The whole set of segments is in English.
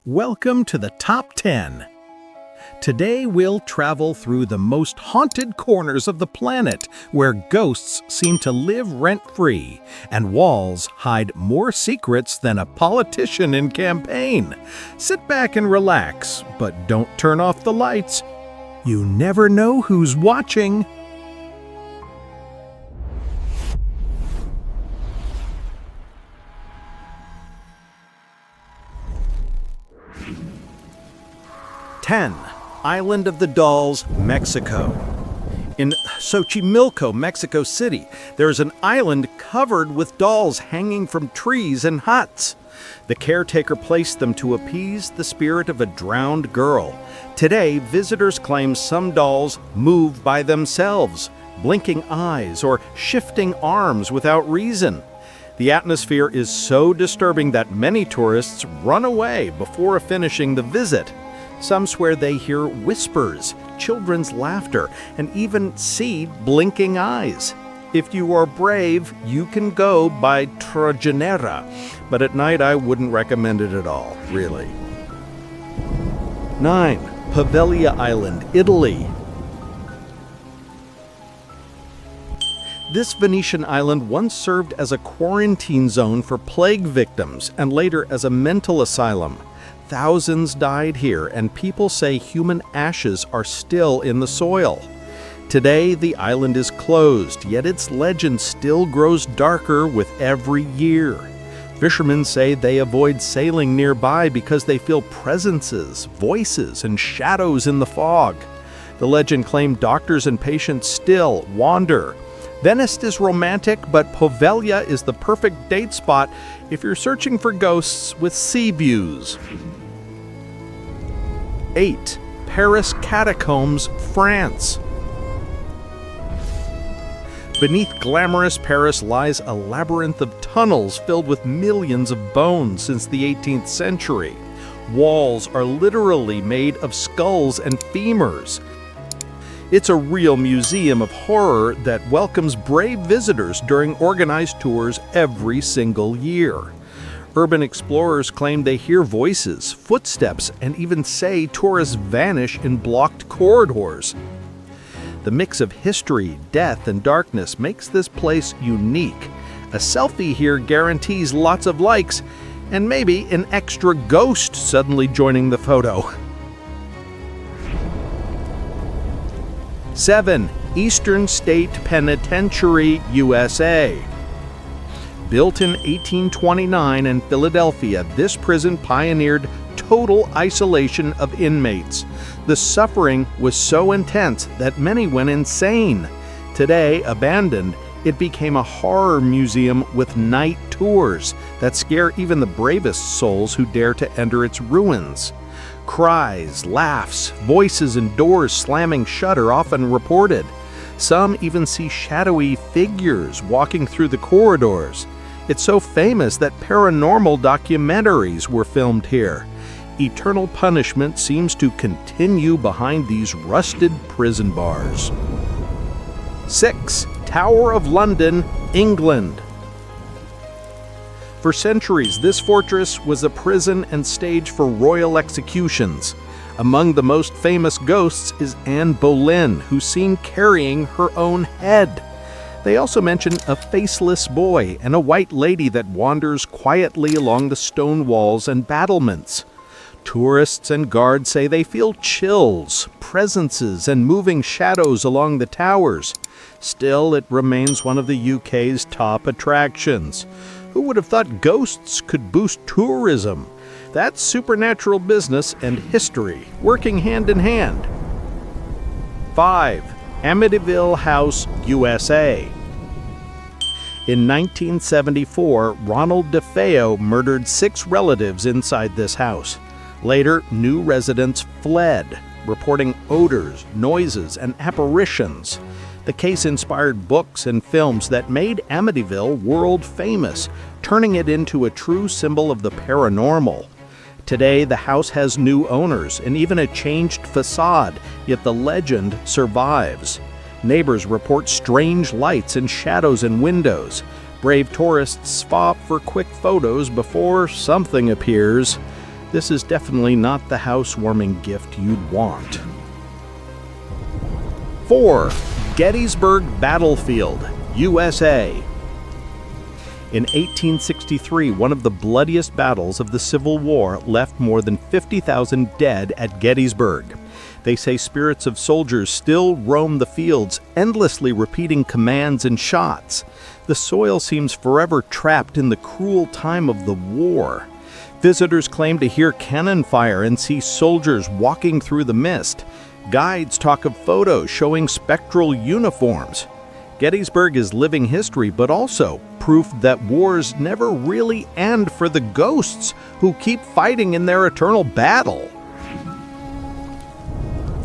Welcome to the Top 10. Today we'll travel through the most haunted corners of the planet where ghosts seem to live rent-free and walls hide more secrets than a politician in campaign. Sit back and relax, but don't turn off the lights. You never know who's watching. Island of the Dolls, Mexico. In Xochimilco, Mexico City, there is an island covered with dolls hanging from trees and huts. The caretaker placed them to appease the spirit of a drowned girl. Today, visitors claim some dolls move by themselves, blinking eyes or shifting arms without reason. The atmosphere is so disturbing that many tourists run away before finishing the visit. Some swear they hear whispers, children's laughter, and even see blinking eyes. If you are brave, you can go by Trajanera, but at night I wouldn't recommend it at all, really. 9. Poveglia Island, Italy. This Venetian island once served as a quarantine zone for plague victims and later as a mental asylum. Thousands died here, and people say human ashes are still in the soil. Today, the island is closed, yet its legend still grows darker with every year. Fishermen say they avoid sailing nearby because they feel presences, voices, and shadows in the fog. The legend claimed doctors and patients still wander. Venice is romantic, but Poveglia is the perfect date spot if you're searching for ghosts with sea views. 8. Paris Catacombs, France. Beneath glamorous Paris lies a labyrinth of tunnels filled with millions of bones since the 18th century. Walls are literally made of skulls and femurs. It's a real museum of horror that welcomes brave visitors during organized tours every single year. Urban explorers claim they hear voices, footsteps, and even say tourists vanish in blocked corridors. The mix of history, death, and darkness makes this place unique. A selfie here guarantees lots of likes, and maybe an extra ghost suddenly joining the photo. 7. Eastern State Penitentiary, USA. Built in 1829 in Philadelphia, this prison pioneered total isolation of inmates. The suffering was so intense that many went insane. Today, abandoned, it became a horror museum with night tours that scare even the bravest souls who dare to enter its ruins. Cries, laughs, voices, and doors slamming shut are often reported. Some even see shadowy figures walking through the corridors. It's so famous that paranormal documentaries were filmed here. Eternal punishment seems to continue behind these rusted prison bars. 6. Tower of London, England. For centuries, this fortress was a prison and stage for royal executions. Among the most famous ghosts is Anne Boleyn, who's seen carrying her own head. They also mention a faceless boy and a white lady that wanders quietly along the stone walls and battlements. Tourists and guards say they feel chills, presences, and moving shadows along the towers. Still, it remains one of the UK's top attractions. Who would have thought ghosts could boost tourism? That's supernatural business and history working hand in hand. 5. Amityville House, USA. In 1974, Ronald DeFeo murdered 6 relatives inside this house. Later, new residents fled, reporting odors, noises, and apparitions. The case inspired books and films that made Amityville world famous, turning it into a true symbol of the paranormal. Today, the house has new owners and even a changed facade, yet the legend survives. Neighbors report strange lights and shadows in windows. Brave tourists stop for quick photos before something appears. This is definitely not the housewarming gift you'd want. 4. Gettysburg Battlefield, USA. In 1863, one of the bloodiest battles of the Civil War left more than 50,000 dead at Gettysburg. They say spirits of soldiers still roam the fields, endlessly repeating commands and shots. The soil seems forever trapped in the cruel time of the war. Visitors claim to hear cannon fire and see soldiers walking through the mist. Guides talk of photos showing spectral uniforms. Gettysburg is living history, but also proof that wars never really end for the ghosts who keep fighting in their eternal battle.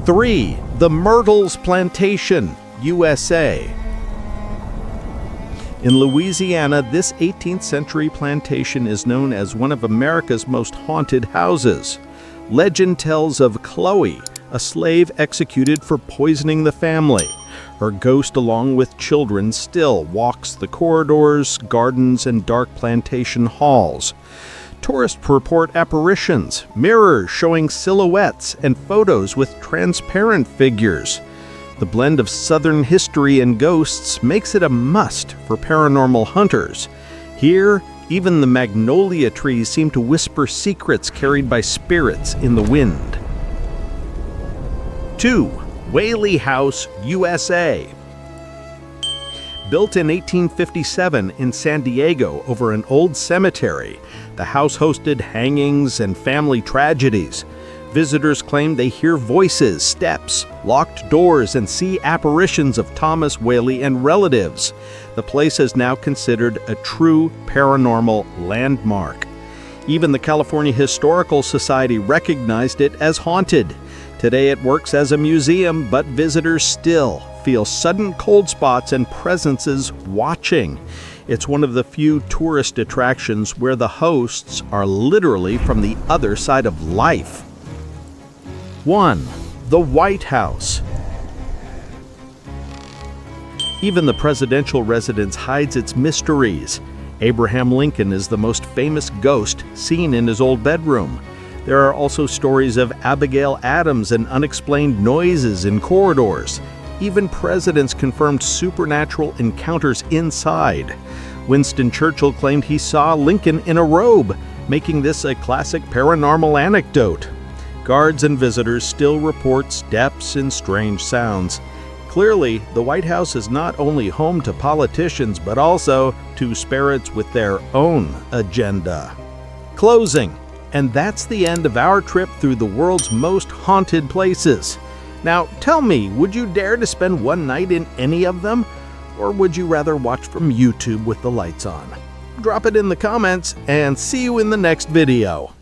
3. The Myrtles Plantation, USA. In Louisiana, this 18th century plantation is known as one of America's most haunted houses. Legend tells of Chloe, a slave executed for poisoning the family. Her ghost, along with children, still walks the corridors, gardens, and dark plantation halls. Tourists report apparitions, mirrors showing silhouettes, and photos with transparent figures. The blend of Southern history and ghosts makes it a must for paranormal hunters. Here, even the magnolia trees seem to whisper secrets carried by spirits in the wind. 2. Whaley House, USA. Built in 1857 in San Diego over an old cemetery, the house hosted hangings and family tragedies. Visitors claim they hear voices, steps, locked doors, and see apparitions of Thomas Whaley and relatives. The place is now considered a true paranormal landmark. Even the California Historical Society recognized it as haunted. Today it works as a museum, but visitors still feel sudden cold spots and presences watching. It's one of the few tourist attractions where the hosts are literally from the other side of life. 1. The White House. Even the presidential residence hides its mysteries. Abraham Lincoln is the most famous ghost seen in his old bedroom. There are also stories of Abigail Adams and unexplained noises in corridors. Even presidents confirmed supernatural encounters inside. Winston Churchill claimed he saw Lincoln in a robe, making this a classic paranormal anecdote. Guards and visitors still report steps and strange sounds. Clearly, the White House is not only home to politicians, but also to spirits with their own agenda. Closing. And that's the end of our trip through the world's most haunted places. Now, tell me, would you dare to spend one night in any of them? Or would you rather watch from YouTube with the lights on? Drop it in the comments, and see you in the next video.